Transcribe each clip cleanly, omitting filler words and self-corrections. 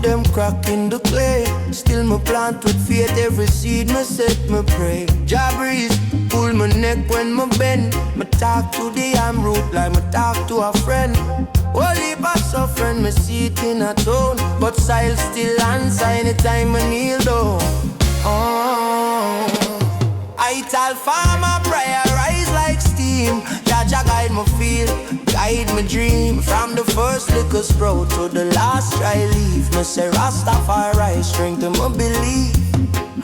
Them crack in the clay. Still me plant with faith every seed me set me pray. Jah breeze pull my neck when me bend. Me talk to the root like me talk to a friend. Whole heap of suffering me see it in a tone, but style still answer anytime I kneel down. Ital farmer prayer rise like steam. Jah guide me feel, guide me dream. From the first little sprout to the last dry leaf, me say Rastafari strengthen my belief.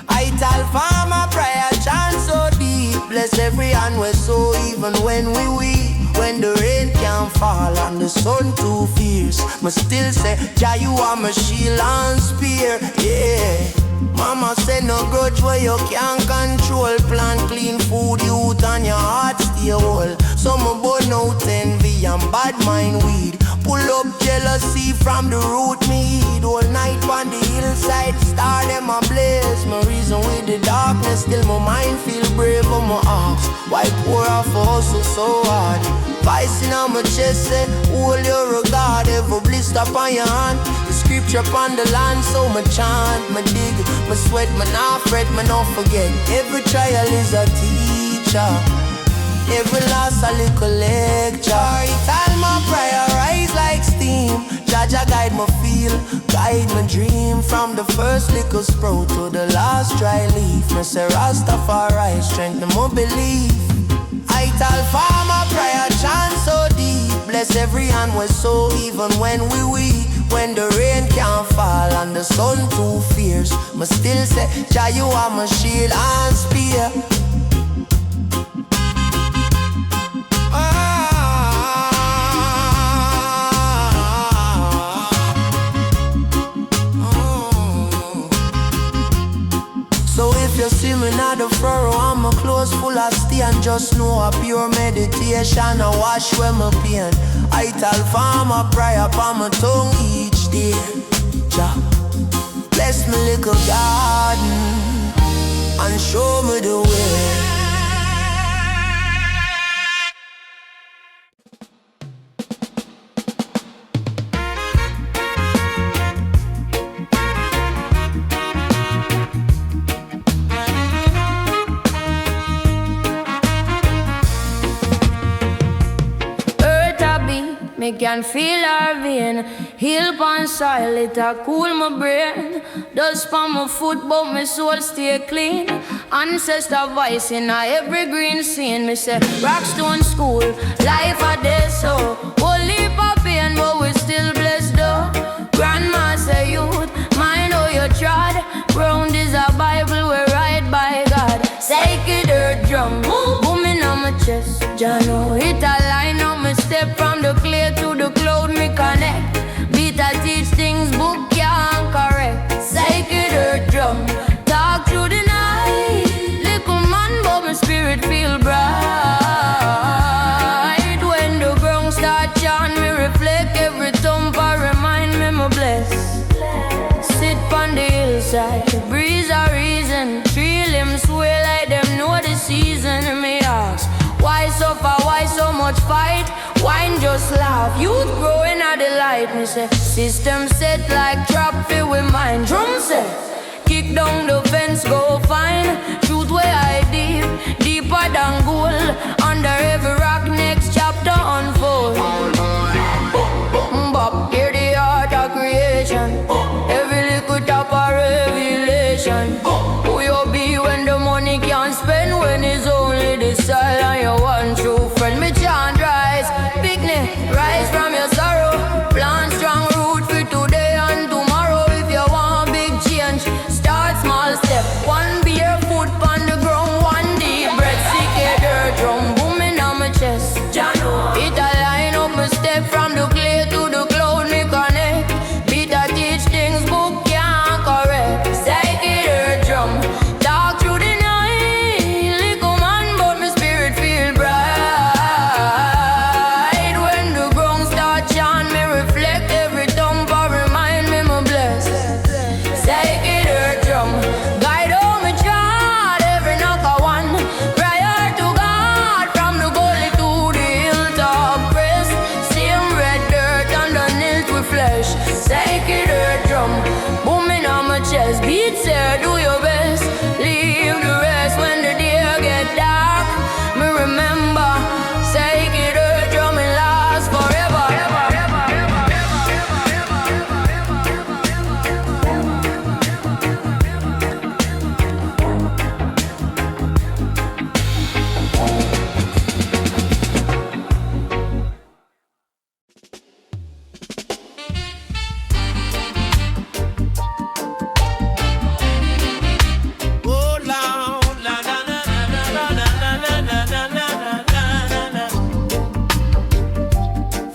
Ital farmer prayer chant so deep. Bless every hand we sow even when we weep. When the rain can't fall and the sun too fierce, me still say Jah you are my shield and spear. Yeah. Mama said no grudge where you can't control. Plant clean food, youth and your heart stay whole. Some burn out envy and bad mind weed. Pull up jealousy from the root me eat. All night on the hillside, star them a blaze. My reason with the darkness, still my mind feel brave on my arms. Why pour off a hustle so hard? Vice in on my chest say, hold your regard. Ever blister upon your hand, the scripture upon the land. So my chant, my dig, my sweat, my not fret, my not forget. Every trial is a teacher, every loss a little lecture. Ital my prayer rise like steam. Jah guide my feel, guide my dream. From the first little sprout to the last dry leaf, me say Rastafari strengthen my belief. Ital farmer prayer chant so deep. Bless every hand we sow even when we weep. When the rain can't fall and the sun too fierce, me still say Jah you are my shield and spear. So if you see me not the furrow, I'm a clothes full of stay. And just know a pure meditation, I wash when my pain. Ital farmer prayer upon my tongue each day. Jah bless me little garden and show me the way. Me can feel her vein, heal pon soil, it a cool my brain. Dust pon my foot, but my soul stay clean. Ancestor voice in a every green scene. Me say Rockstone school, life a day so. Whole heap of pain, but we still blessed though. Grandma say youth, mind how you trod. Round is a Bible, we ride by God. Sacred earth drum, booming on my chest. Jah know it a line up me step from the clay to the cloud me connect. Beat a teach things book can't correct. Sacred earth drum, talk through the night. Little man but my spirit feel bright. When the ground start chant me reflect every thump I remind me my bless. Sit on the hillside, the breeze a reason. Tree limbs sway like them know the season. Me ask, why suffer, why so much fight? Wine just laugh, youth growing at the light. Me say, system set like trap fill with mine. Drum set, kick down the fence, go find truth where I deep, deeper than gold. Under every rock, next chapter unfold. Bop, hear the art of creation. Every little tap of revelation. Who you be when the money can't spend? When it's only the soil and your one true friend. Me chant rise, picnic, rise from your sorrow. Plant strong root for today and tomorrow. If you want big change, start small step. One barefoot on the ground, one deep breath. Sick a dirt drum booming on my chest. It a line up me step from the clay to the cloud me connect. Beat a teach things.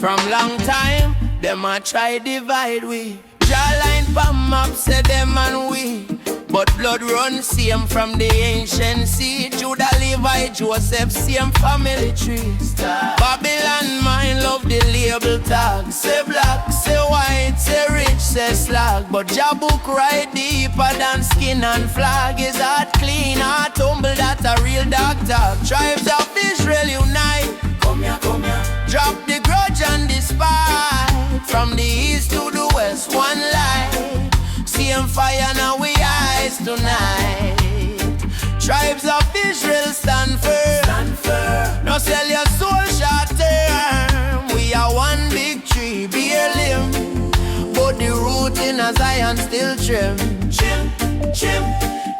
From long time, them a try divide we. Jawline pam up, say them and we. But blood run same from the ancient sea. Judah, Levi, Joseph, same family trees. Babylon mind love the label tag. Say black, say white, say rich, say slag. But Jah book right deeper than skin and flag. His heart clean, heart humble, that a real dog tag. Tribes of Israel unite. Come here, come here. Drop the grudge and despite. From the east to the west, one light. Same fire now we eyes tonight. Tribes of Israel stand firm. No sell your soul short term. We are one big tree, bear limb. But the root in a Zion still trim. Chim.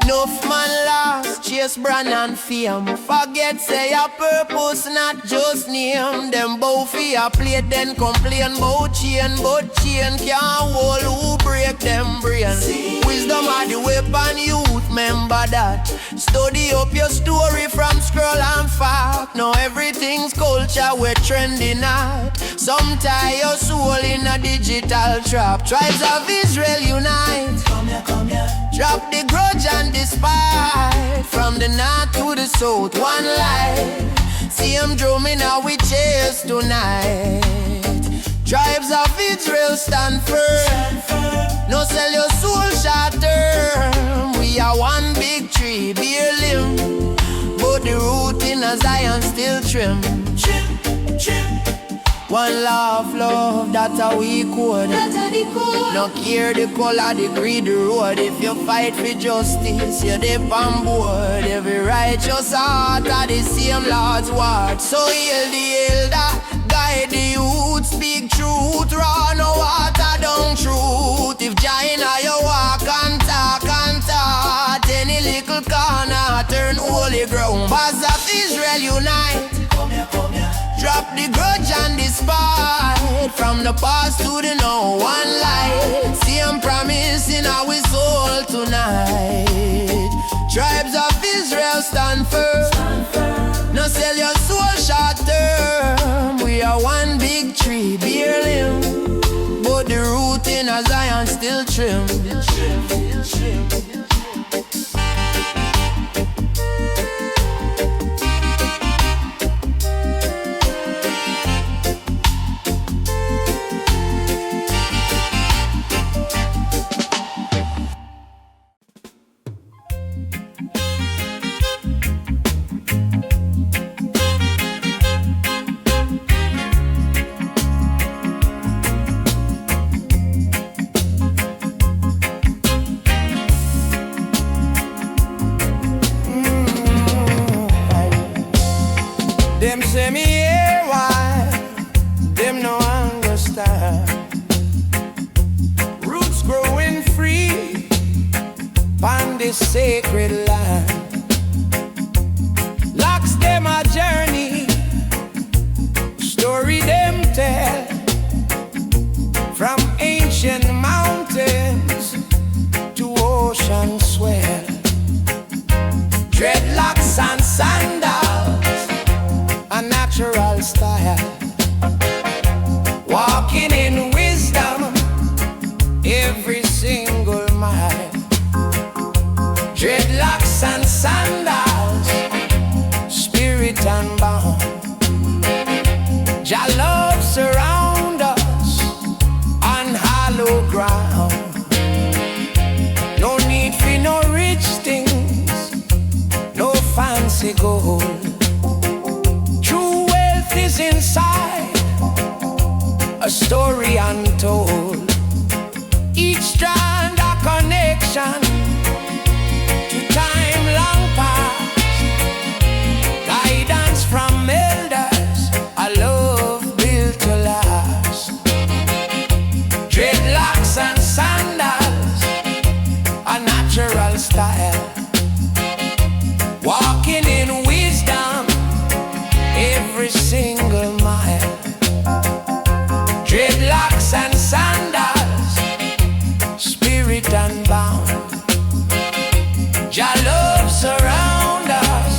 Enough man lost, chase brand and fame. Forget say your purpose, not just name. Them bow for your plate, then complain about chain. But chain can't hold who break them brain. Wisdom are the weapon, youth, remember that. Study up your story from scroll and fact. Now everything's culture, we're trending at. Some tie your soul in a digital trap. Tribes of Israel unite. Come here. Drop the grudge and despite. From the north to the south, one light. See him drumming how we chase tonight. Tribes of Israel stand firm. No sell your soul short term. We are one big tree, bear limb. But the root in a Zion still trim. Chim. One love, that's how we code. No care the color, the greed, the road. If you fight for justice, you're deep on board. Every righteous heart are the same Lord's word. So heal the elder, guide the youth, speak truth, raw no water down truth. If Jaina you walk and talk, any little corner turn holy ground. Bars of Israel unite. Come here. Drop the grudge and despite. From the past to the now, one light. Same promise in our soul tonight. Tribes of Israel stand firm. No sell your soul short term. We are one big tree, bear limb. But the root in a Zion still trim. Them say me here why, them no understand. Roots growing free on this sacred land. Locks them a journey, story them tell. From ancient mountains to ocean swell. Dreadlocks and sandals, a natural style. Walking in wisdom every single mile. Dreadlocks and sandals, spirit unbound. Jah love surround us on hollow ground. No need for no rich things, no fancy gold. Is inside a story untold. Each strand a connection to time long past. Guidance from elders, a love built to last. Dreadlocks and sandals, a natural style. Walking in wisdom every single mile. Dreadlocks and sandals, spirit unbound. Jah love surround us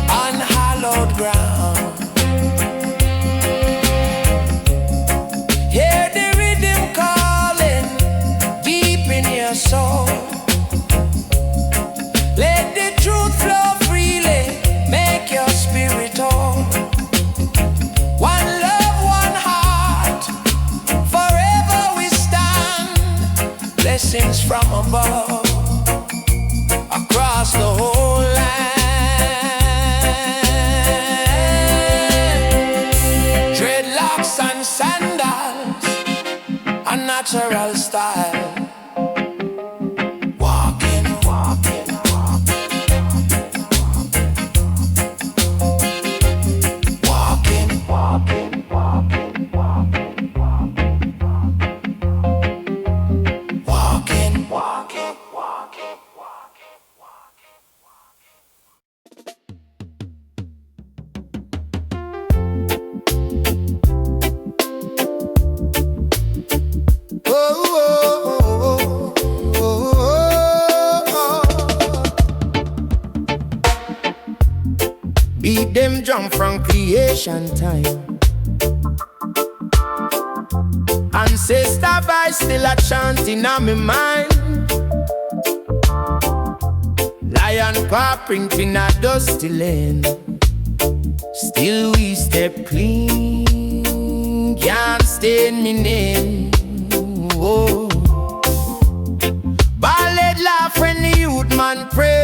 on hallowed ground. your soul. Let the truth flow freely, make your spirit whole. One love, one heart, forever we stand. Blessings from above, across the whole land. Dreadlocks and sandals, a natural style. Beat them drum from creation time. Ancestor vibes still a chanting on me mind. Lion paw printing a dusty lane. Still we step clean, can't stain me name. Whoa. Ballad laugh when the youth man pray.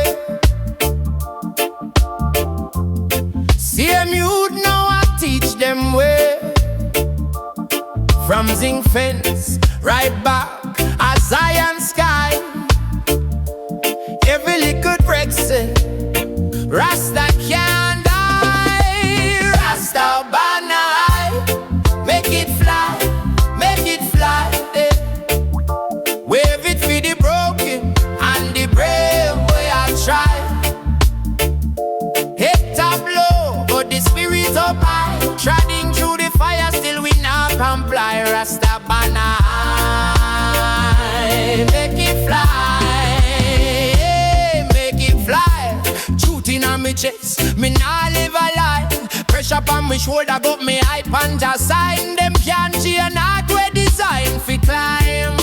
Same youth now I teach them way. From zinc fence right back a Zion sky. Every little break say Rasta can't die. Rasta banai, make it fly, eh. Wave it for the broken and the brave way I try. Hit tableau, but the spirit up high. Treading through the fire, still we not comply. Rasta banai, make it fly, truth in my chest, me nah live a lie. Pressure on my shoulder, but me hype and just sign. Them can't change not we design fi climb.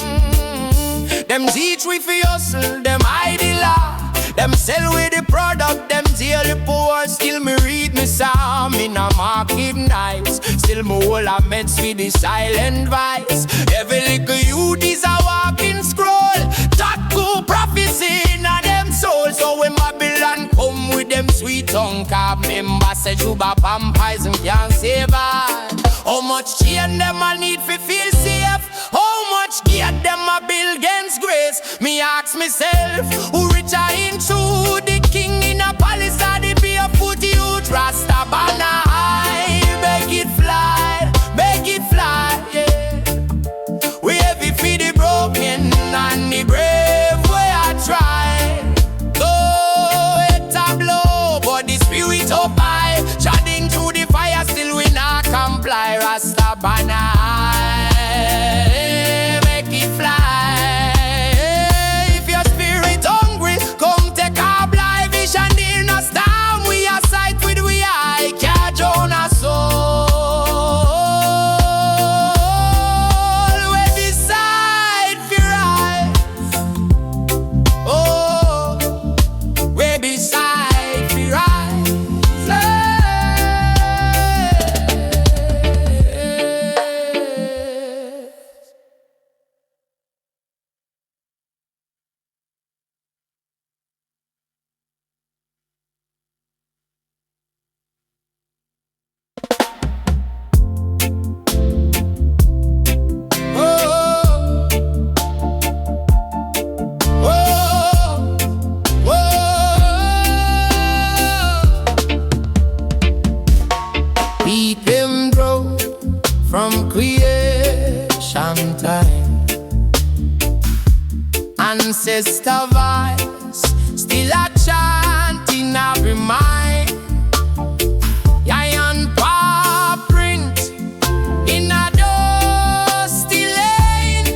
Them teach we fi hustle, them hide the law. Them sell with the product, them daily poor. Still me read me psalm in a market nights. Still me hold a meds for the silent vice. Every little youth is a walking scroll. Tattoo prophecy in a them soul. So when Babylon come with them sweet tongue, cab member say Juba vampires and can't save us. How much chain them a need fi feel safe? How much gate them a build against grace? Me ask myself, who richer into the king in a palace or the barefoot youth? Rasta banai, make it fly, yeah. We heavy for the broken and the brave way I try. Go it a blow, but the spirit up high. Treading through the fire, still we not comply. Rasta banai, make it fly. If your spirit hungry, come take our blind vision in us down. We are sight with we eye, catch on our soul. We beside fi rise. Oh, we beside fi rise. Beat them grow from creation time. Ancestor vibes still a chant in every mind. Iron paw print in a dusty lane.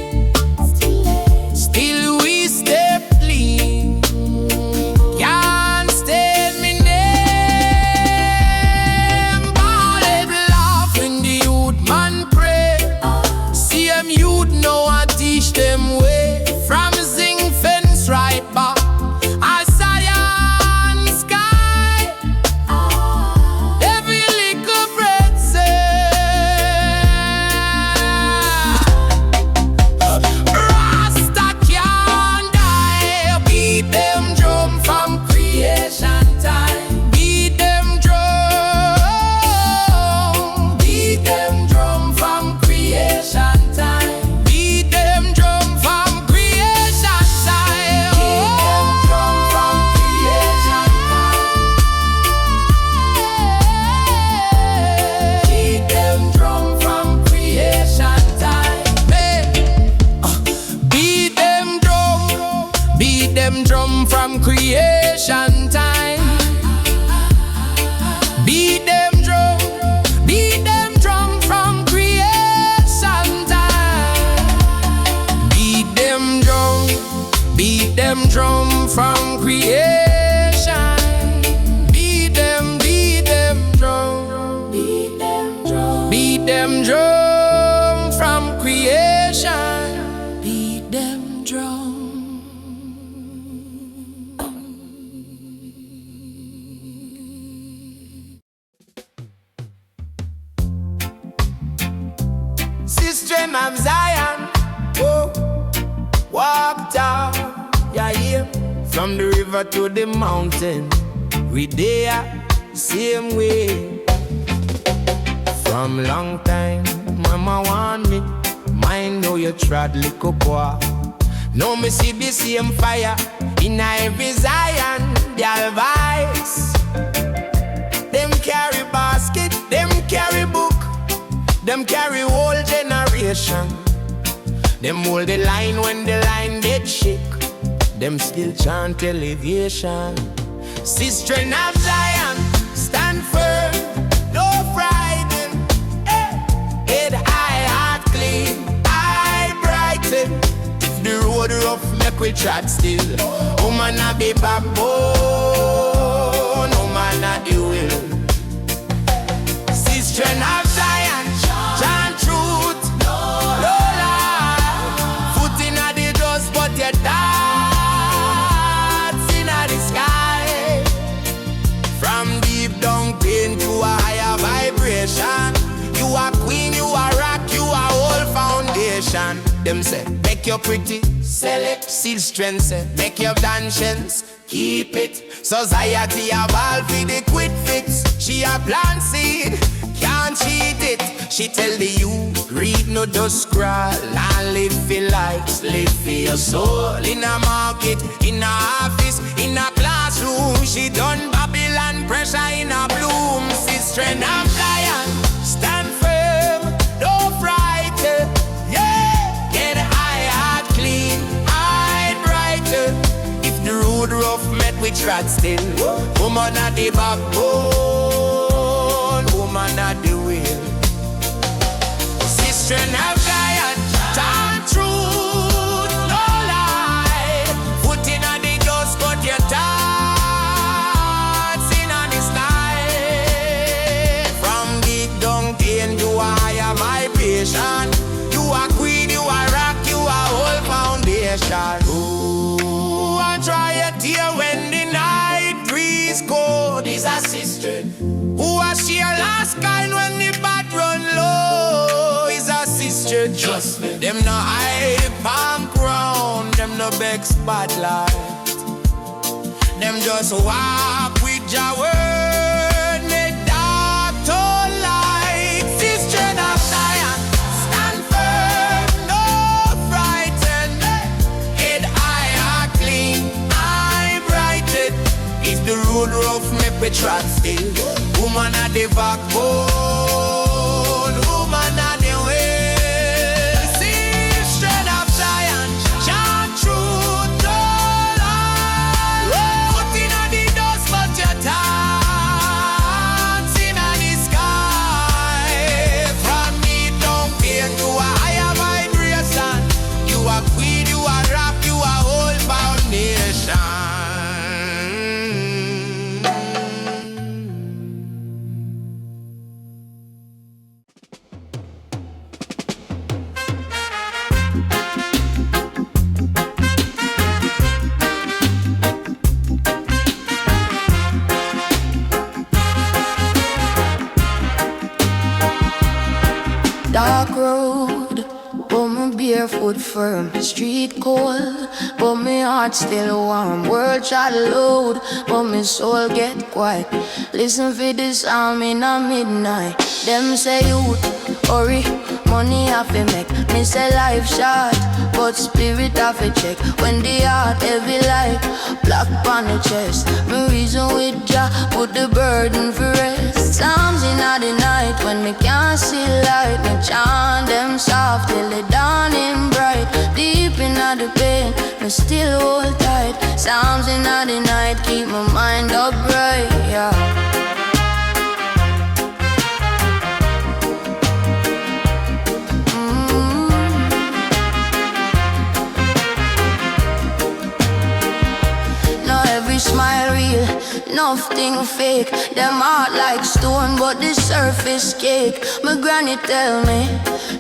Still we step clean, can't stain me name. Ballad laugh when the youth man pray. See them youth know I teach them way. From sing them drum from creation time. Beat them drum from creation time. Beat them drum from creation. Beat them drum. Beat them drum from creation. Beat them drum. System of Zion, oh, walked out, yeah. From the river to the mountain, we there, same way. From long time, mama want me, mind know you trod little boy. Now me see the same fire in every Zion, the Ital Vibes. Them carry basket, them carry book, them carry whole generation. Them hold the line when the line get shake. Them still chant elevation. Sister of Zion, stand firm, no frighten. Head high, heart clean, eye brighten. If the road rough, make we trot still. Woman a be backbone, woman a the will. Sister of Zion, chant truth, no lie. Foot in the dust, but your thoughts in the sky. From deep down pain to a higher vibration. You are queen, you are rock, you are whole foundation. Them say, make you pretty, select, seal strength, say, make your conscience, keep it. Society evolve with the quick fix. She a plant seed, can't cheat it. She tell the youth, read no just scroll. And live for likes, live for your soul. In a market, in a office, in a classroom. She done Babylon pressure in a bloom. Sister of Zion, stand firm, don't frighten. Yeah, get eye heart clean, eye brighten. If the road rough, met we trot still. Woman at the backbone, woman at the wheel. Sister of Zion, chant truth, no lie. Foot in the dust, but your thoughts in the sky. From deep down pain to a higher vibration. You are queen, you are rock, you are whole foundation. Ooh, I try it here when the night breeze cold. Is a sister who a share last kind when the bad run low. Is a sister just them no hide palm crown, them no beg spotlight. Them just walk with your word, make dark to light. Sister of Zion, stand firm, no frighten. Head high, heart clean, eye brighten. If the road rough, make we trot still. Woman at the backbone, woman at the will. Sister of Zion, chant truth, no lie. Put in the dust, but your thoughts in the sky. From me down pain to a higher vibration. You are queen, you are rock, you are whole foundation. Dark road, but my barefoot firm. Street cold, but my heart still warm. World try to load, but my soul get quiet. Listen for this sound in the midnight. Them say youth, hurry, money have to make. Me say life short, but spirit have to check. When the heart heavy like black on the chest. Me reason with Jah, put the burden for rest. Sounds in the night when me can't see light. Me chant them soft till the dawning bright. Deep in the pain, me still hold tight. Sounds in the night keep my mind upright, yeah. Smile real, nothing fake. Them heart like stone, but the surface cake. My granny tell me,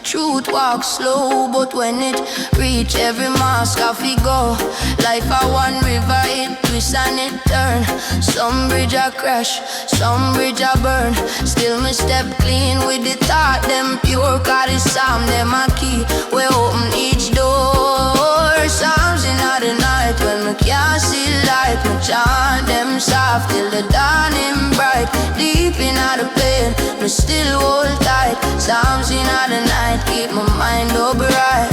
truth walks slow, but when it reach every mask off it go. Life a one river, it twists and it turn. Some bridge a crash, some bridge a burn. Still me step clean with the thought, them pure. Cause the psalm, them a key, we open each door. Sounds in the night when me can't see light. Me chant them soft till the dawning bright. Deep in the pain, me still hold tight. Sounds in the night keep my mind upright.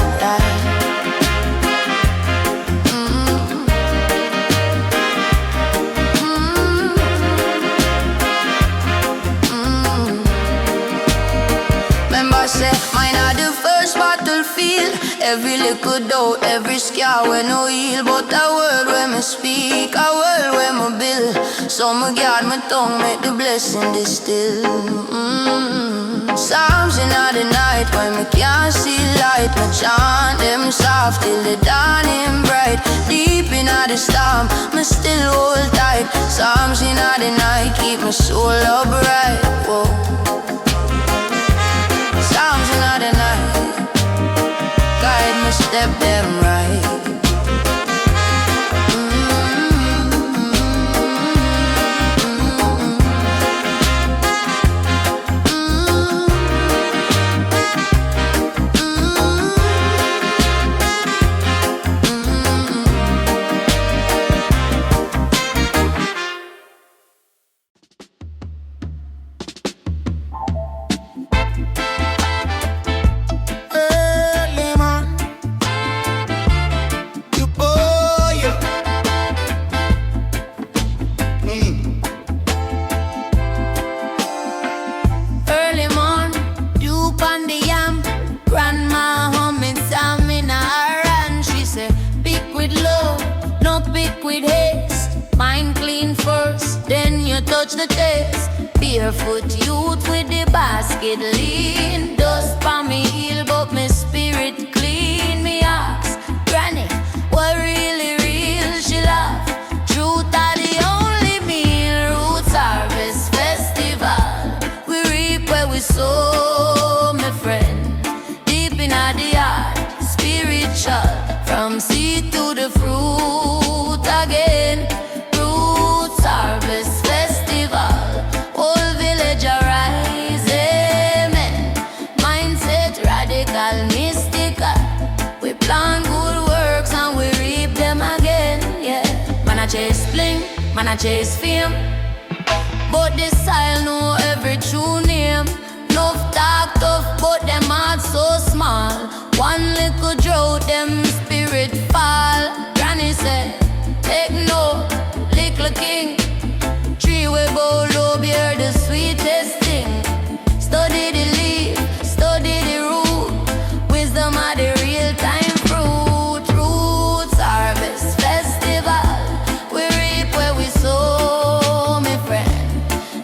Remember say, mine are the first battlefield. Every little doubt, every scar where no heal. But a word where me speak, a word where me build. So me guard my tongue, make the blessing distill. Psalms in the night when me can't see light. Me chant them soft till the dawning bright. Deep in the storm, me still hold tight. Psalms in the night keep my soul upright. Whoa. Psalms in the night guide me step them right. The taste, barefoot youth with the basket lean. Dust pa me heel, but me spirit clean. Me ask, granny, what really real? She laugh. Truth are the only meal. Roots Harvest Festival. We reap where we sow, my friend. Deep in the heart, spiritual. From seed to the fruit again. Roots Harvest Festival. Whole village arise, amen. Mindset radical, mystical. We plant good works and we reap them again, yeah. Man I chase bling, man I chase fame, but this style know every true name. Enough talk tough, but them heart so small. One little drought, them spirit fall. Granny said, take note, little king. Tree we bow low, bear the sweetest thing. Study the leaf, study the root. Wisdom are the real time fruit. Roots Harvest Festival. We reap where we sow, my friend.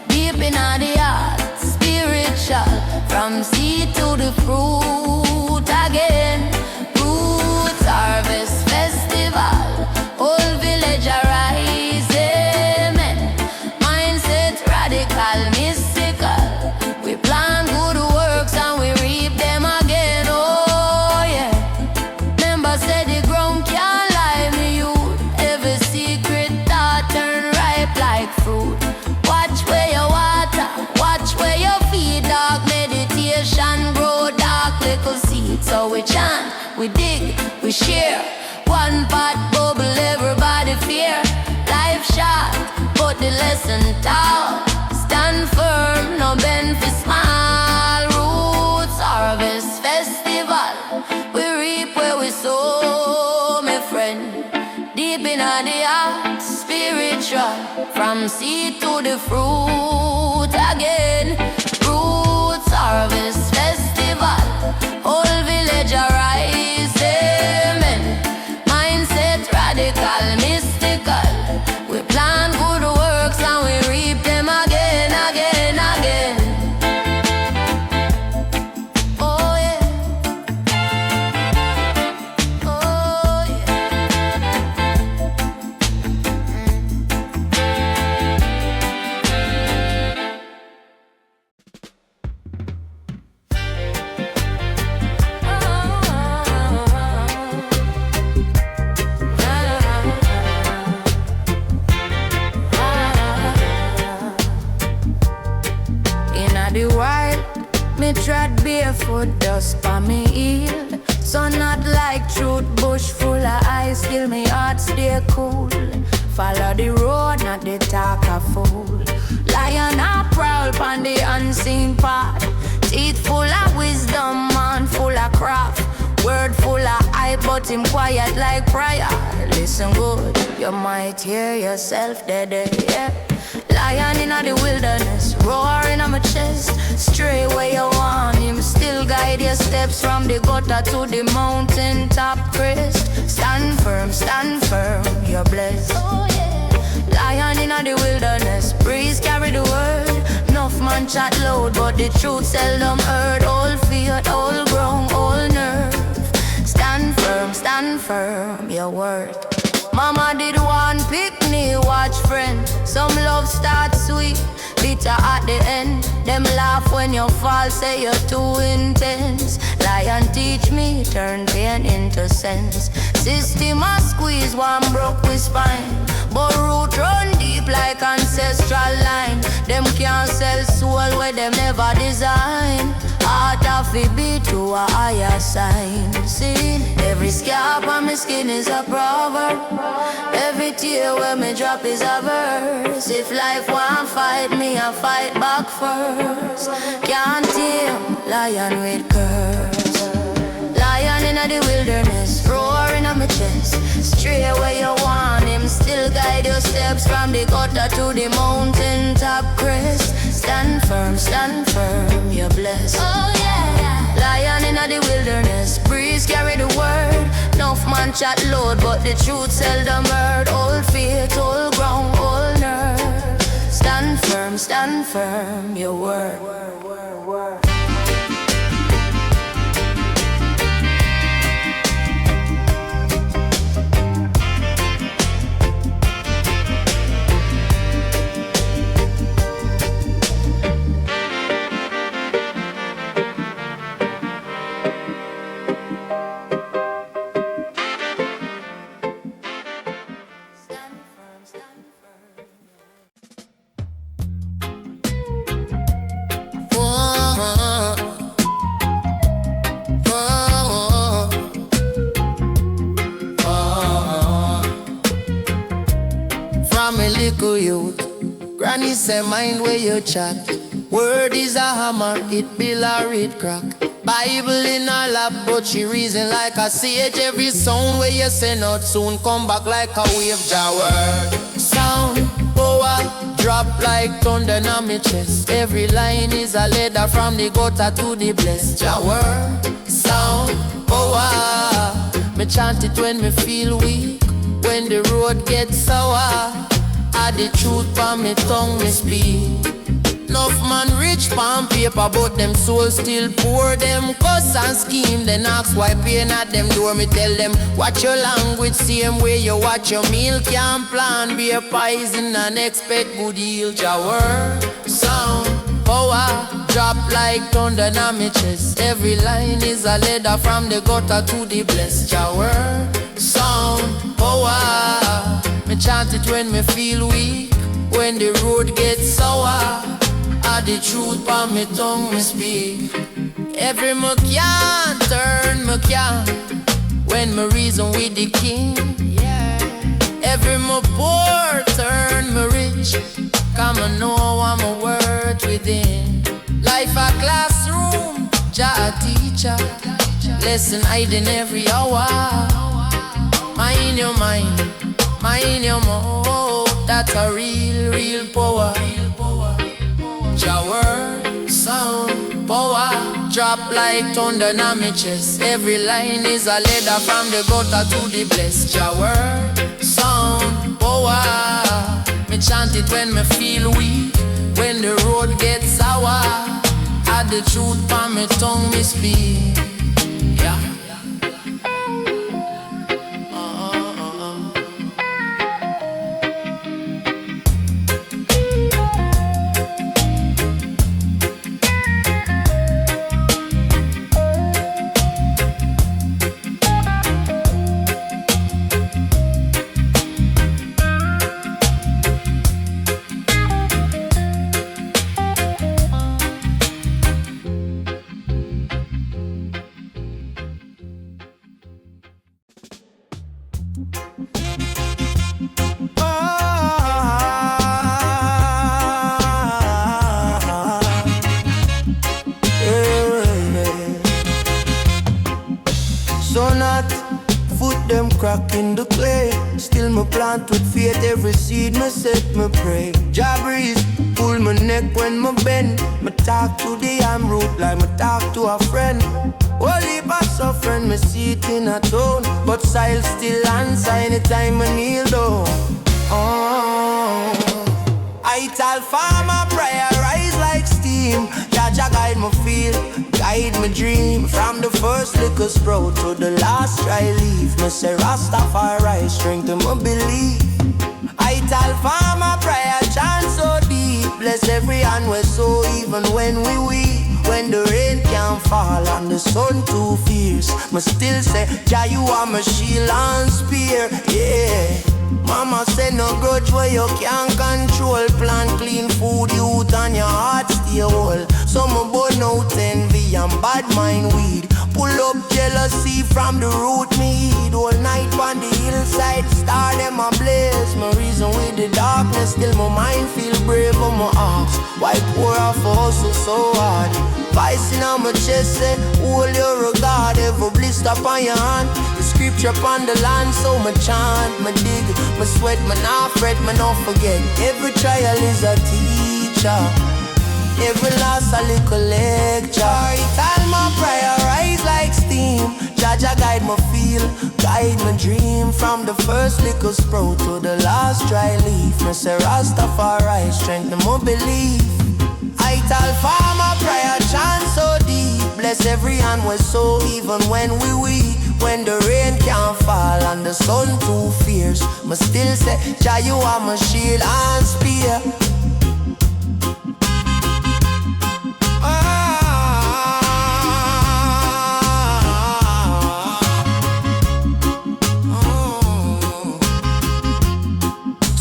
Deep in the heart, spiritual. From seed to the fruit again. Roots Harvest Festival. Whole village arise, amen. Mindset radical, mystical. We plan good works and we reap them again, oh yeah. Remember say the ground can't lie, me youth. Every secret thought turn ripe like fruit. Watch where you water, watch where you feed. Dark meditation grow dark little seeds. So we chant, we dig, we share. One pot bubble, everybody fear. Life short, but the lesson taught. Stand firm, no bend for small. Roots Harvest Festival. We reap where we sow, my friend. Deep in the heart, spiritual. From seed to the fruit again. Roots Harvest Festival. Whole village arise, amen. Mindset radical, mystic. trod barefoot, dust for me heel. So not like truth, bush full of ice, still me heart stay cool. Follow the road, not the talk of fool. Lion a prowl pon the unseen path. Teeth full of wisdom, man full of craft. Word full of hype, but him quiet like prayer. Listen good, you might hear yourself dead, yeah. Lion in the wilderness, roaring on my chest. Stray where you want him, still guide your steps from the gutter to the mountain top crest. Stand firm, you're blessed. Oh, yeah. Lion in the wilderness, breeze carry the word. Enough man chat loud, but the truth seldom heard. All fear, all ground, all nerve. Stand firm, your word. Mama did one pick me, watch friend. Some love starts sweet, bitter at the end. Them laugh when you fall, say you're too intense. Lion teach me, turn pain into sense. System a squeeze, one broke with spine. But root run deep like ancestral line. Them can't sell soul where them never design. Heart of it beat to a higher sign. See, every scar on my skin is a proverb. Every tear when me drop is a verse. If life won't fight me, I fight back first. Can't tame lion with curse. Lion in the wilderness, roaring on my chest. Stray where you want him, still guide your steps from the gutter to the mountain top crest. Stand firm, you're blessed. Oh yeah. Lion in the wilderness, breeze carry the word. Enough man chat loud, but the truth seldom heard. All faith, all ground, all nerve. Stand firm, your word. From a little youth, granny say mind where you chat. Word is a hammer, it bill or it crack. Bible in her lap, but she reason like a sage. Every sound where you send out soon come back like a wave. Jah word, sound, power, drop like thunder on my chest. Every line is a letter from the gutter to the blessed. Jah word, sound, power. Me chant it when me feel weak, when the road gets sour. I the truth from me tongue me speak. Enough man rich pan paper, but them soul still poor. Them cuss and scheme, then ask why pain at them door. Me tell them, watch your language, same way you watch your meal. Can't plan, be a poison and expect good yield. Jah word, sound, power, drop like thunder on me chest. Every line is a letter from the gutter to the blessed. Jah word, sound, power. Me chant it when me feel weak, when the road gets sour. I the truth by me tongue me speak. Every me can turn me can, when me reason with the king. Every me poor turn me rich, come I know I'm a word within. Life a classroom, Jah a teacher, lesson hiding every hour. Mind your mind, mind your mouth, that's a real power. Jah word, sound, power, drop like thunder on my chest. Every line is a letter from the gutter to the blessed. Jah word, sound, power. Me chant it when me feel weak, when the road gets sour. I the truth from me tongue me speak. Yeah. So not foot them crack in the clay. Still me plant with faith every seed me set me pray. Jah breeze pull my neck when me bend. Me talk to the root like me talk to a friend. Holy pass suffering me see it in a tone, but style still answer anytime I kneel down. Ital farmer prayer rise like steam. Jah guide me feel, guide me dream. From the first little sprout to the last dry leaf, me say Rastafari strengthen my belief. Ital farmer prayer chant so deep, bless every hand we sow even when we weep. When the rain can't fall and the sun too fierce, me still say Jah you are my shield and spear. Yeah. Mama said no grudge where you can't control. Plant clean food, youth and your heart stay whole. Some burn out envy and bad mind weed. Pull up jealousy from the root me eat. All night on the hillside, star them a blaze. My reason with the darkness, still my mind feel brave on my arms. Why pour off a hustle so hard? Vice in on my chest say, hold your regard. Every blister upon your hand, the scripture upon the land. So my chant, my dig, my sweat, my not fret, my not forget. Every trial is a teacher, every loss a little lecture. Ital my prayer rise like steam. Jah guide my feel, guide my dream. From the first little sprout to the last dry leaf, me say Rastafari strengthen my belief. Ital farmer prayer chant so deep, bless every hand we sow even when we weak. When the rain can't fall and the sun too fierce, me still say Jah you are my shield and spear.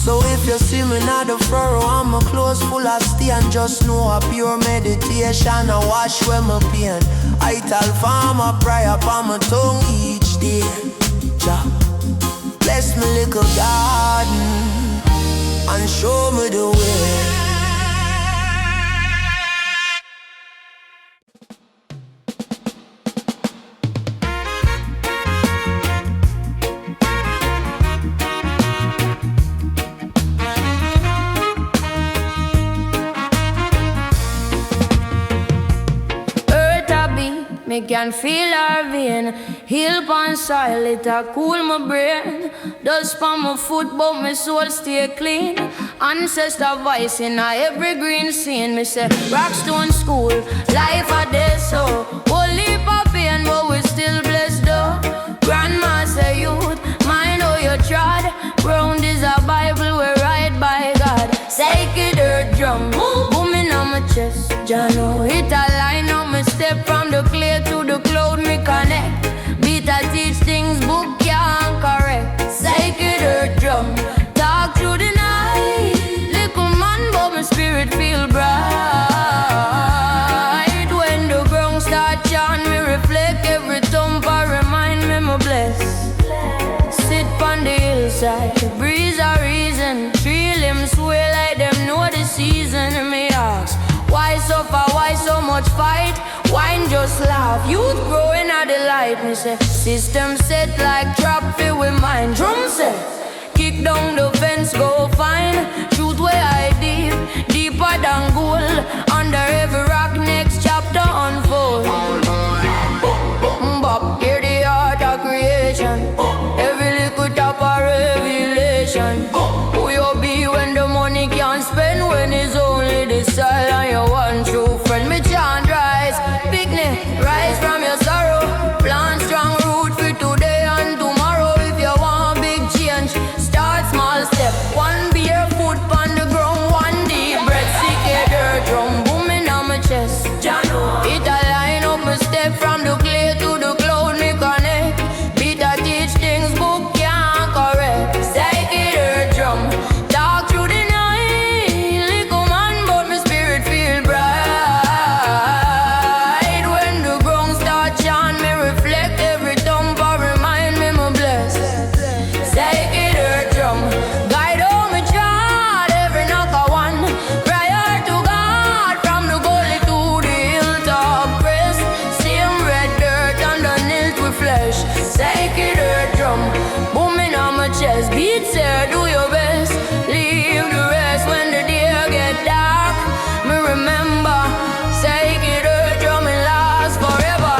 So if you see me not the furrow and my clothes full of stain, just know a pure meditation I wash away my pain. Ital farmer prayer upon my tongue each day. Jah bless me little garden and show me the way. Me can feel her vein, heal pon soil, it a cool my brain. Dust pon my foot, but my soul stay clean. Ancestor voice in a every green scene. Me say Rockstone school, life a day so. Whole heap of pain, but we still blessed though. Grandma say youth, mind how you trod. Ground is a Bible, we ride by God. Sacred earth drum, booming on my chest. Jah know it a line up me step from the clay to the cloud me connect. Beat a teach things book can't correct. Sacred earth drum, talk through the night. Little man but my spirit feel bright. When the ground start chant me reflect. Every thump I remind me my bless. Sit on the hillside, breeze a reason. Tree limbs sway like them know the season. Me ask, why suffer, why so much fight? Wine just laugh, youth growing at the light. Me say, system set like trap fill with mind. Drum set, kick down the fence, go find. Truth where I deep, deeper than gold. Under every rock, next chapter unfold. Bop, hear the art of creation. Every little top of revelation. Who you be when the money can't spend? When it's only the style and your one true friend. Me chant rise, picnic, rise from your sorrow. Plant strong root for today and tomorrow. If you want big change, Beats there, do your best. Leave the rest when the day get dark. Me remember, say it hurt, drumming last forever.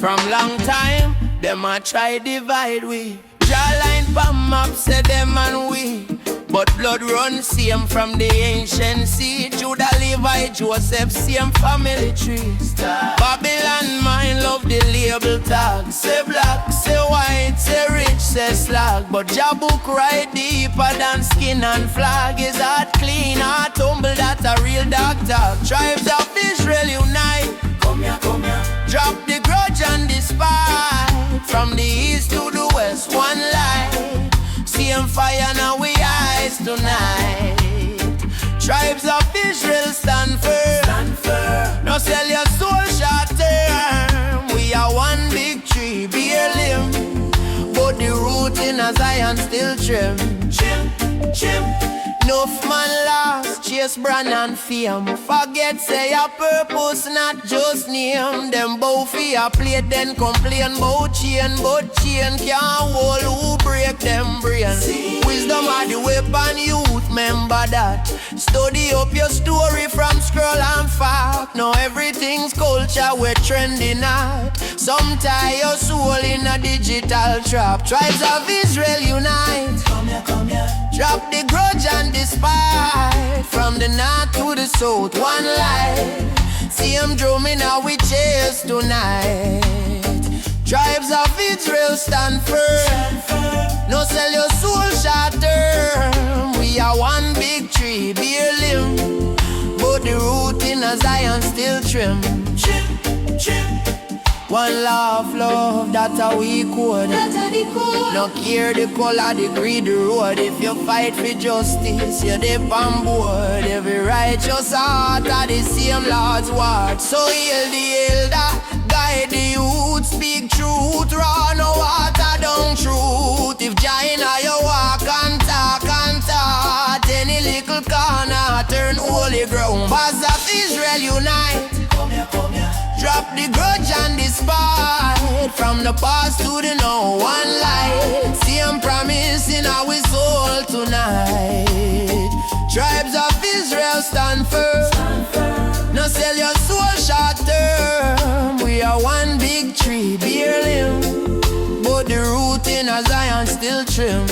From long time, them a try divide we. Jawline pam map say them and we. But blood run same from the ancient sea. Judah, Levi, Joseph, same family tree. Babylon mind love the label tag. Say black, say white, say rich, say slag. But Jabuk right deeper than skin and flag. Is heart clean, heart humble, that's a real dog tag. Tribes of Israel unite. Come here, come here. Drop the grudge and despite. From the east to the west, one light. Same fire now we eyes tonight. Tribes of Israel stand firm. No sell your soul short term. We are one big tree, bear limb. But the root in a Zion still trim. Chim. Enough man lost, chase brand and fame. Forget say your purpose, not just name. Them bow for your plate, then complain about chain. But chain can't hold who break them brain. Wisdom are the weapon, youth, remember that. Study up your story from scroll and fact. Now everything's culture, we're trending at. Some tie your soul in a digital trap. Tribes of Israel unite. Come here. Drop the grudge and despite. From the north to the south, one light. See them drumming how we chase tonight. Tribes of Israel stand firm. No sell your soul short term. We are one big tree, bear limb. But the root in a Zion still trim. Chim. One love, that's how we code. No care the color, the greed, the road. If you fight for justice, you're the on board. Every righteous heart are the same Lord's word. So heal the elder, guide the youth, speak truth, raw no water down truth. If giant are you walk and talk, any little corner turn holy ground. Bars of Israel unite. Come here. Drop the grudge and despite. From the past to the now, one light. Same promise in our soul tonight. Tribes of Israel stand firm. No sell your soul short term. We are one big tree, bear limb. But the root in a Zion still trim.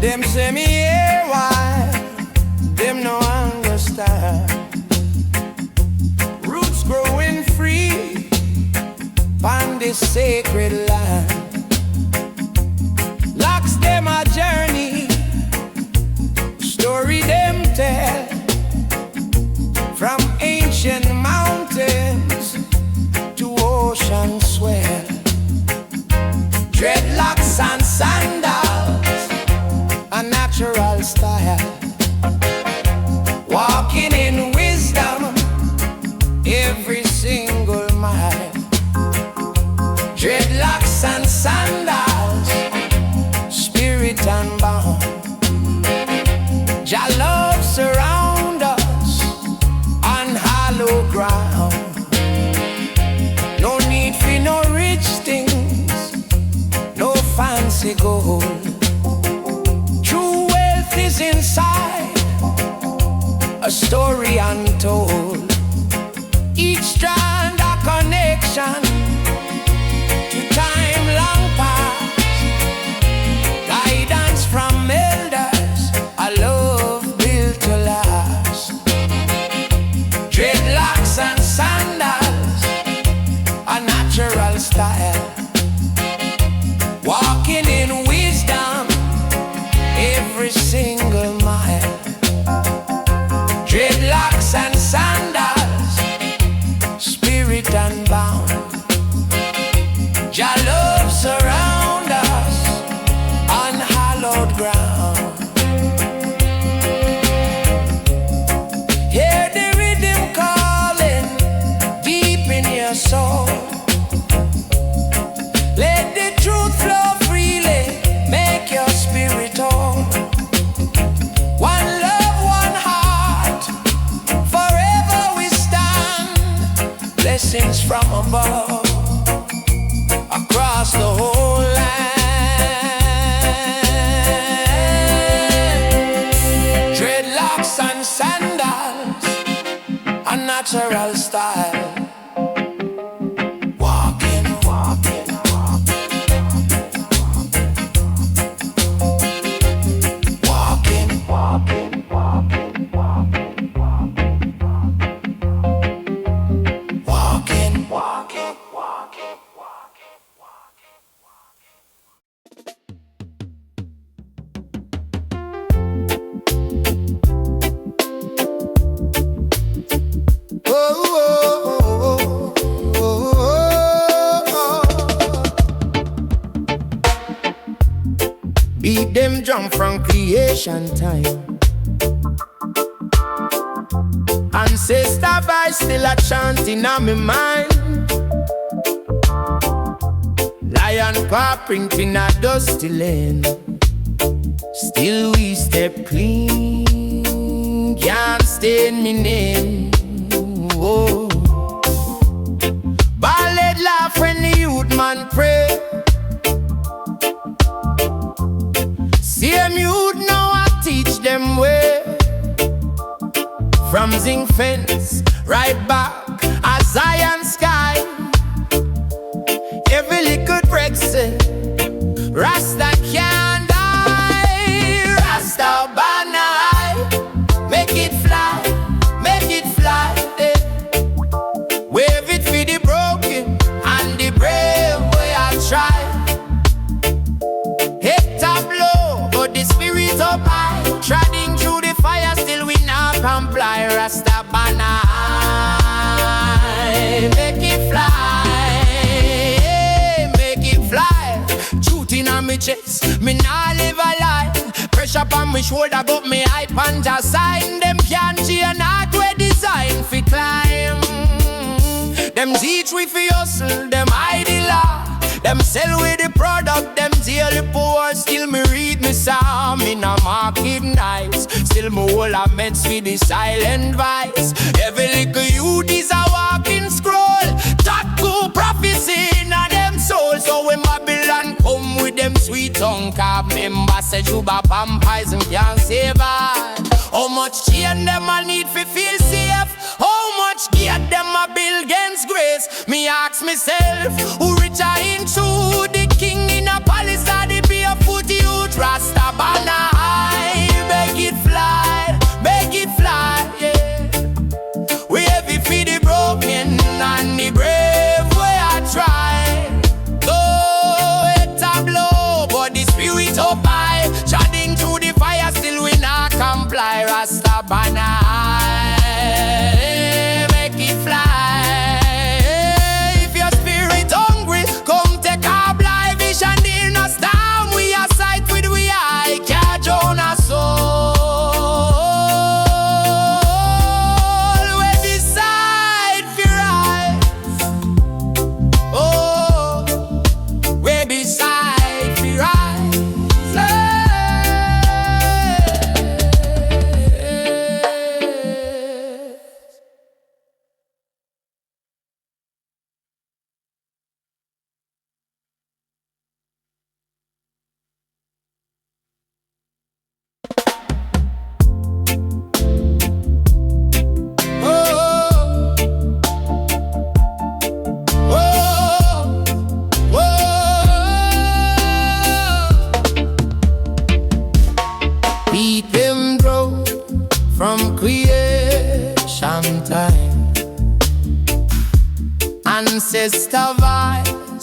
Them say me here why, them no understand. Roots growing free on this sacred land. Locks them a journey, story them tell. From ancient mountains to ocean swell. Dreadlocks and sandals, a natural style. Walking in wisdom every single mile. Dreadlocks and sandals, spirit unbound. Jah love surround us on hollow ground. No need for no rich things, no fancy gold. Is inside a story untold. Each strand a connection style, walking in wisdom every single mile. Dreadlocks and sandals, spirit unbound. Jah love surround us on hallowed ground. Hear the rhythm calling deep in your soul. Let the truth flow freely, make your spirit whole. One love, one heart, forever we stand. Blessings from above, across the whole land. Dreadlocks and sandals, a natural style. Walking, walking, walking, walking, walking, walking, walking, walking, walking. Beat them drum from creation time. Ancestor vibes still a chanting on my mind. Lion paw printing a dusty lane. Still we step clean, can't stain me name. Oh. Ballad laugh when the youth man pray. Same youth now I teach them way. From zinc fence right back a Zion sky. Every little break say Rasta can't die. Rasta banai, make it fly, make it fly. Wave it for the broken and the brave way I try. Hit tableau, but the spirit up high. Treading through the fire, still we not comply. Rasta banai, make it fly, make it fly. Truth in on me chest, me nah live a lie. Pressure on me shoulder, but me hype and just sign. Them can't change not we design fi climb. Them teach we fi hustle, them hide the law. Them sell with the product, them deal the poor. Still me read me psalm in a market nice. Still me hold a meds for the silent vice. Every little youth is a walking scroll. Tattoo prophecy in a them soul. So when Babylon come with them sweet tongue carb, members say Juba vampires and can't save us. How much chain them a need fi feel safe? How much gear them a build against grace? Me ask myself, who richer into the king in a palace or the barefoot youth? Rasta banai, make it fly, yeah. We heavy for the broken and the brave way I try. Though it tableau, but the spirit up high. Treading through the fire, still we not comply. Rasta banai, make it fly. If your spirit hungry, come take our blind vision in a storm. We are sight with we eye, catch on our soul. We decide for rise. Oh, we decide for rise. Beat them grow from creation time. Ancestor vibes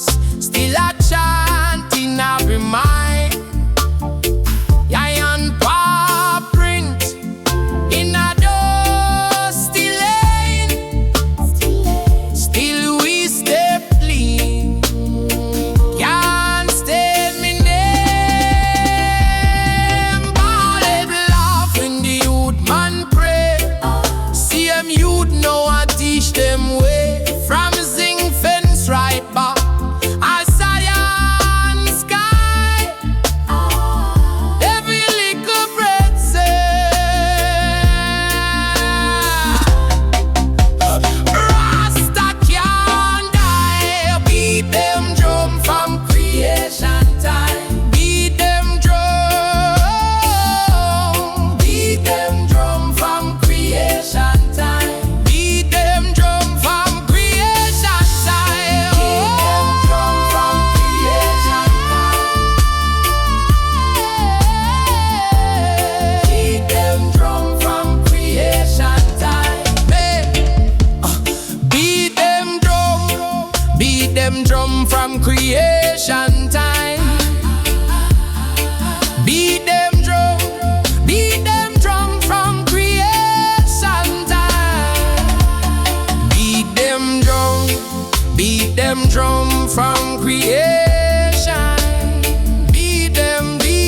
them drum from creation time. Beat them drum from creation time. Beat them drum from creation. Beat them drum.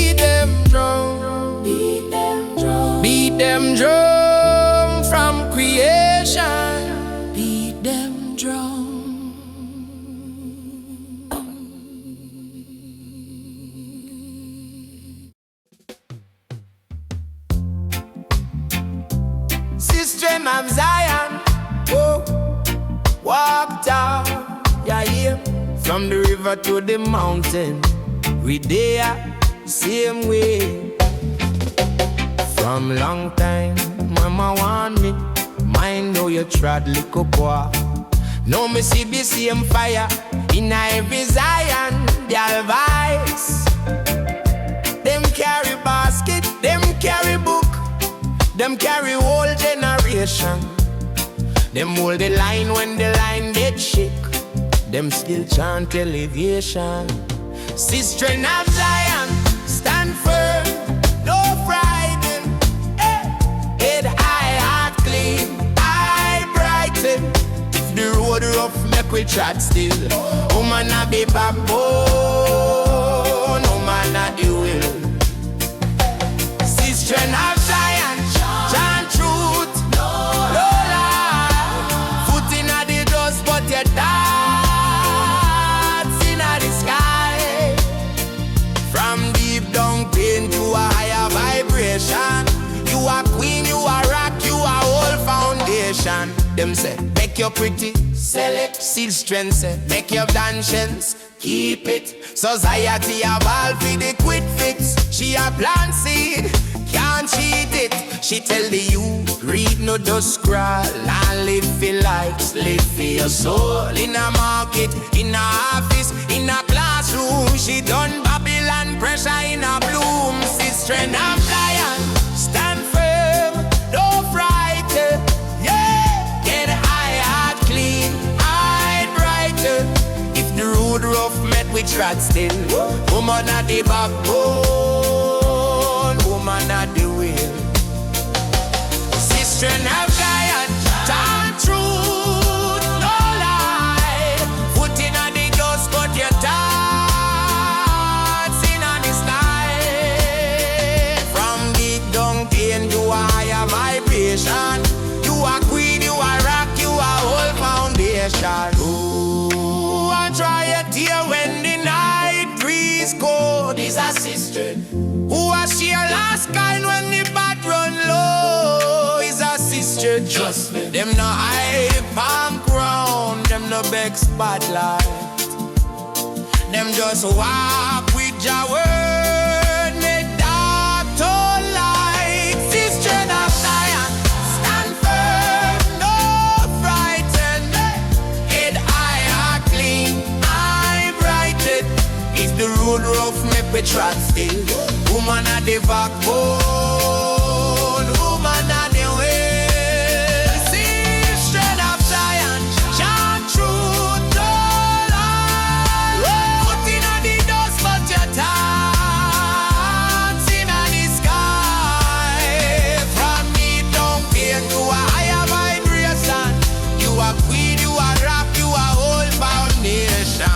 Beat them drum from creation. Beat them drum. System of Zion, oh, walked out, yeah. From the river to the mountain, we there, same way. From long time, mama want me, mind know you trod little boy. Now me see the same fire in every Zion, the Ital Vibes. Them carry basket, them carry book, them carry whole generation. Them hold the line when the line get shake. Them still chant elevation. Sister of Zion, stand firm, no frighten. Head high, heart clean, eye brighten. If the road rough, make we trot still. Woman a be backbone, woman a the will. Sister of Zion, chant truth, no lie. Foot in the dust, but your thoughts in the sky. From deep down pain to a higher vibration. You are queen, you are rock, you are whole foundation. Them say, make you pretty, select, seal strength, say, make your conscience, keep it. Society a ball for the quick fix. She a plant seed, can't cheat it. She tell the youth, read no just scroll. And live for likes, live for your soul. In a market, in a office, in a classroom. She done Babylon pressure in a bloom. Sister of Zion, stand firm, don't frighten. Yeah, get eye heart clean, eye brighter. If the road rough met with trot still. Woman at the backbone, woman at the wheel. Sister of Zion, chant truth, no lie. Foot in the dust, but your thoughts in the sky. From deep down pain, you are higher vibration. You are queen, you are rock, you are whole foundation. Ooh, I try it here when the night breeze cold. Is a sister who was she last kind when the bad run low. Is a sister, trust me. Them no hide palm crown, them no big spotlight. Them just walk with your word, make dark to light. Sister of Zion, stand firm, no frighten. Head high, heart clean, eye brighten. If the road rough, make we trot still. Woman at the backbone, woman at the will. Sister of Zion, chant truth, no lie. Put in the dust, but your thoughts in the sky. From deep down pain to a higher vibration. You are queen, you are rock, you are whole foundation.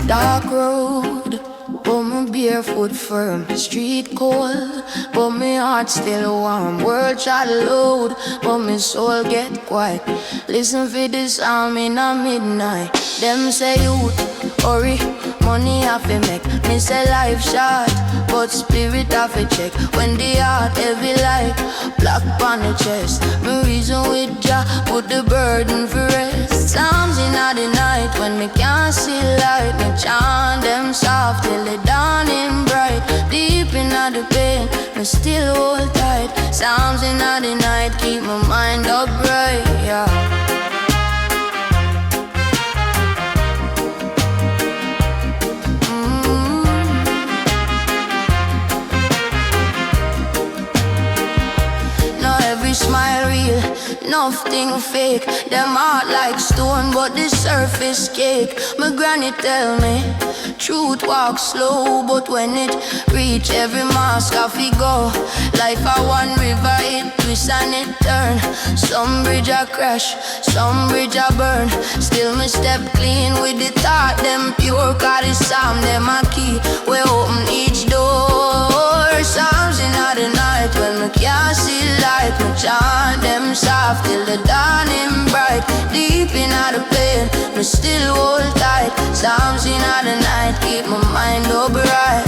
Dark road, but my barefoot firm. Street cold, but my heart still warm. World try to load, but my soul get quiet. Listen for this sound in the midnight. Them say youth, hurry, money have to make. Me say life short, but spirit have to check. When the heart heavy like black on the chest. Me reason with Jah, put the burden for rest. Times in the night when me can't see light. Me chant them soft till the dawning bright. Deep in the pain, me still hold tight. Sounds in the night keep my mind upright, yeah. Smile real, nothing fake. Them heart like stone, but the surface cake. My granny tell me, truth walks slow, but when it reach every mask off it go. Life a one river, it twist and it turn. Some bridge a crash, some bridge a burn. Still me step clean with the thought, them pure. Cause the psalm, them a key, we open each door. Psalms in the night when me can't see light. Me chant them soft till the dawning bright. Deep in the pain, me still hold tight. Psalms in the night keep my mind upright.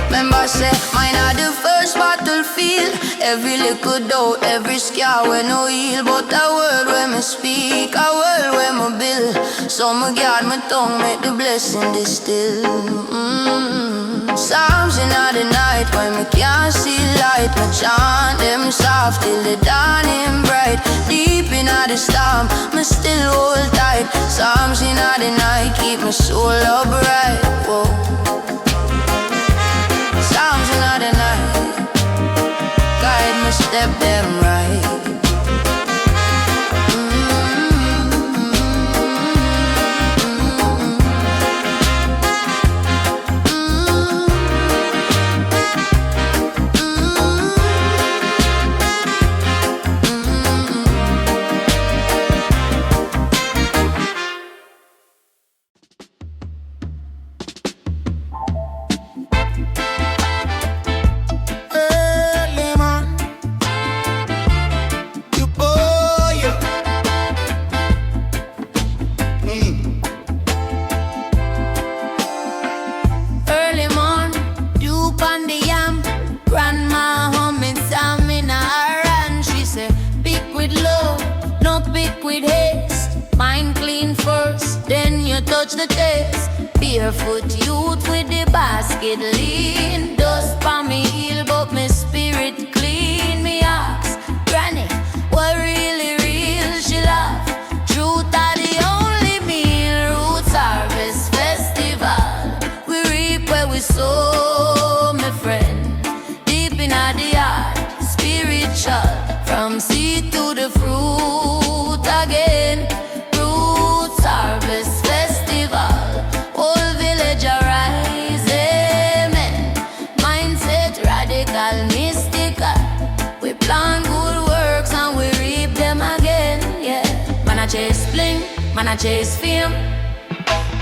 Remember say, mine are the first battlefield. Every little doubt, every scar when no heal. But a word when me speak, a word when me build. So me guard my tongue, make the blessing distill. Psalms in the night when me can't see light. Me chant them soft till the dawning bright. Deep in the storm, me still hold tight. Psalms in the night keep my soul upright. Whoa. Psalms in the night guide me step them right. The taste, barefoot youth with the basket lean. Dust on me heel, but my spirit clean. Me ask, granny, what really real? She laugh. Truth are the only meal. Roots Harvest Festival. We reap where we sow, my friend. Deep in the heart, spiritual. From seed to the fruit again. Roots Harvest Festival, whole village arise, amen. Mindset radical, mystical. We plan good works and we reap them again, yeah. Man I chase bling, man I chase fame,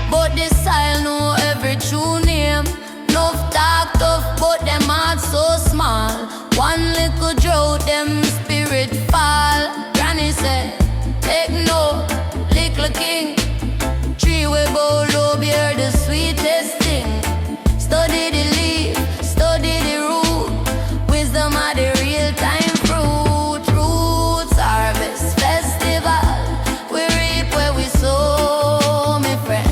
but the style know every true name. Enough talk tough, but them heart so small. One little drought, them spirit fall. Granny said, take note, little king. Tree we bow low, bear the sweetest thing. Study the leaf, study the root. Wisdom are the real-time fruit. Roots Harvest Festival. We reap where we sow, my friend.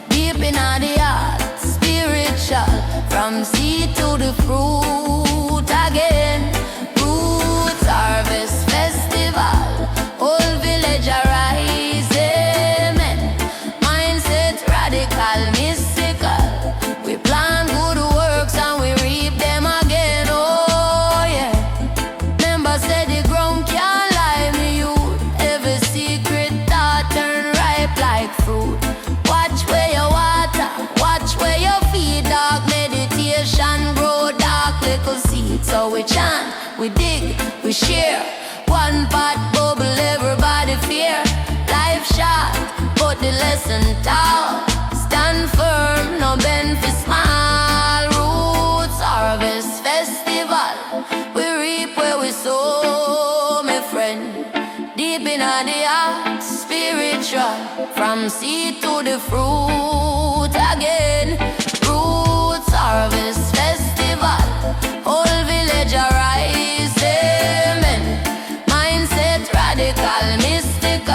Deep in the heart, spiritual. From seed to the fruit again. Roots Harvest Festival. Whole village arise, amen. Mindset radical, mystical. We plan good works and we reap them again, oh yeah. Remember said the ground can't lie, me youth. Every secret thought turn ripe like fruit. Watch where you water, watch where you feed. Dark meditation grow dark little seeds. So we chant, we dig, we share. One pot bubble, everybody fear. Life short, but the lesson taught. Stand firm, no bend for small. Roots Harvest Festival. We reap where we sow, my friend. Deep in the heart, spiritual. From seed to the fruit again. Roots Harvest Festival. Whole village arise, amen. Mindset radical, mystical.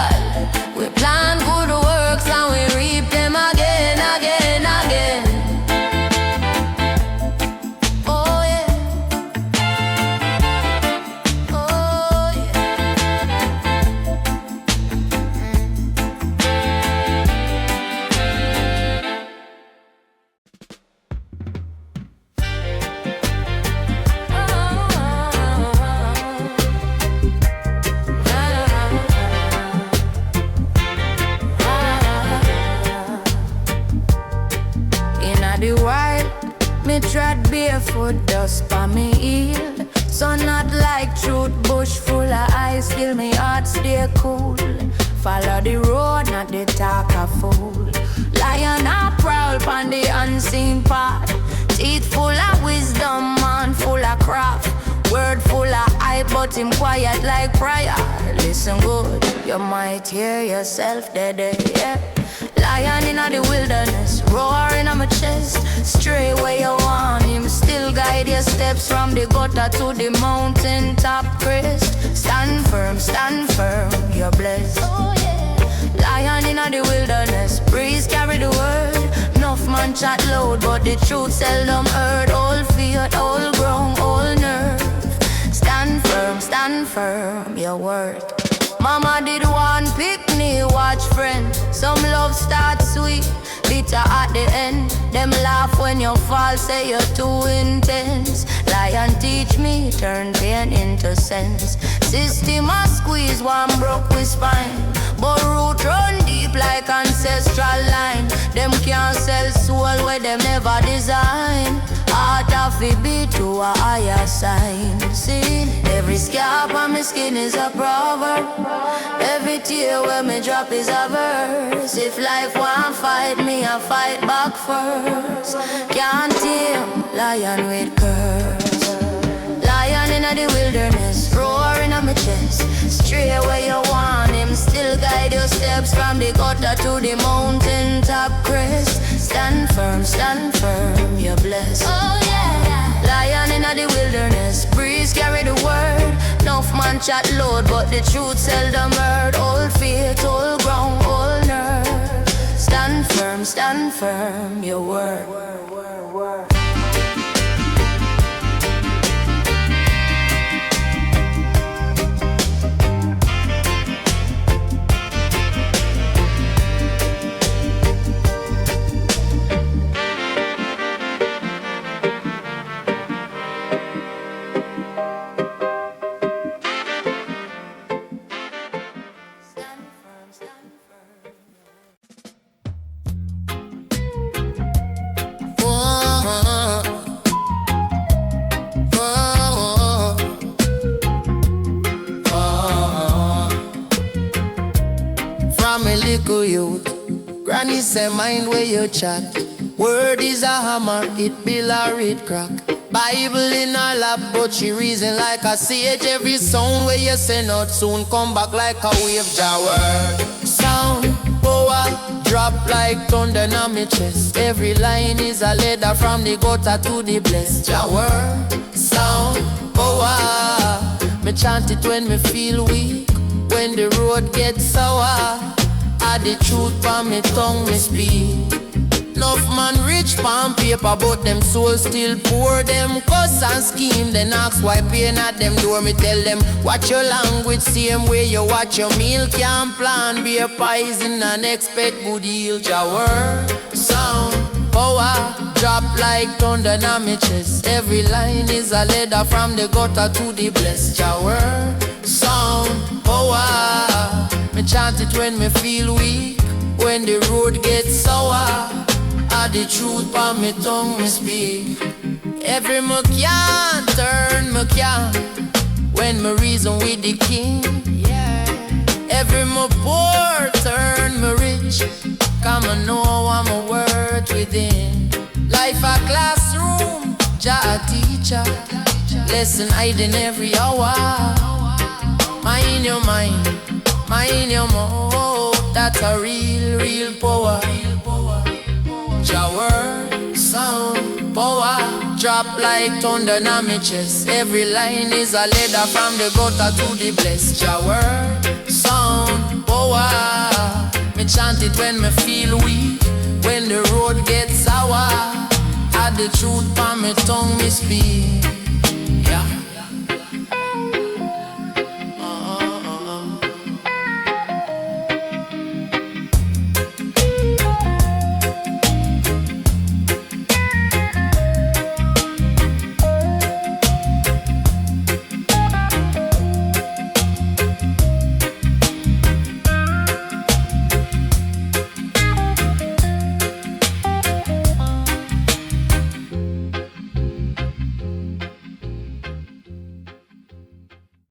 me tread barefoot, dust on me heel. So not like truth, bush full of ice, till me heart stay cool. Follow the road, not the talk of fool. Lion a prowl pon the unseen path. Teeth full of wisdom, man full of craft. Word full of hype, but him quiet like prayer. Listen good, you might hear yourself dead, yeah. Lion in the wilderness, roaring on my chest. Stray where you want him, still guide your steps from the gutter to the mountain top crest. Stand firm, you're blessed. Oh, yeah. Lion in the wilderness, breeze carry the word. Enough man chat loud, but the truth seldom heard. All fear, all ground, all nerve. Stand firm, your word. Mama did one pick me, watch friend. Some love starts sweet, bitter at the end. Them laugh when you fall, say you're too intense. Lion teach me, turn pain into sense. System a squeeze, one broke with spine. But root run deep like ancestral line. Them can't sell soul where them never design. Heart of it beat to a higher sign. See, every scar on my skin is a proverb. Every tear when me drop is a verse. If life won't fight me, I fight back first. Can't tame lion with curse. Lion in the wilderness, roaring on my chest. Stray where you want him, still guide your steps from the gutter to the mountain top crest. Stand firm, you're blessed. Oh yeah. Lion in the wilderness, breeze carry the word. Enough man chat loud, but the truth seldom heard. All faith, all ground, all nerve. Stand firm, your word. Youth. Granny say mind where you chat. Word is a hammer, it bill or it crack. Bible in her lap, but she reason like a sage. Every sound where you send out soon come back like a wave. Word sound, power, drop like thunder on my chest. Every line is a letter from the gutter to the blessed. Word sound, power, me chant it when me feel weak. When the road gets sour, the truth on me tongue me speak. Enough man rich pan paper, but them souls still poor. Them cuss and scheme, then ask why pain at them door. Me tell them, watch your language, same way you watch your meal. Can't plan, be a poison and expect good yield. Your word, sound, power, drop like thunder on my chest. Every line is a letter from the gutter to the blessed. Your word, sound, power, me chant it when me feel weak. When the road gets sour, the truth on me tongue me speak. Every me can turn me can when me reason with the king. Every me poor turn me rich, come I know I'm a word within. Life a classroom, Jah a teacher, lesson hiding every hour. Mind your mind, mind your mouth, that's a real power. Jah word, sound, power, drop like thunder on my chest. Every line is a letter from the gutter to the blessed. Jah word, sound, power, me chant it when me feel weak. When the road gets sour, the truth on me tongue me speak. Yeah.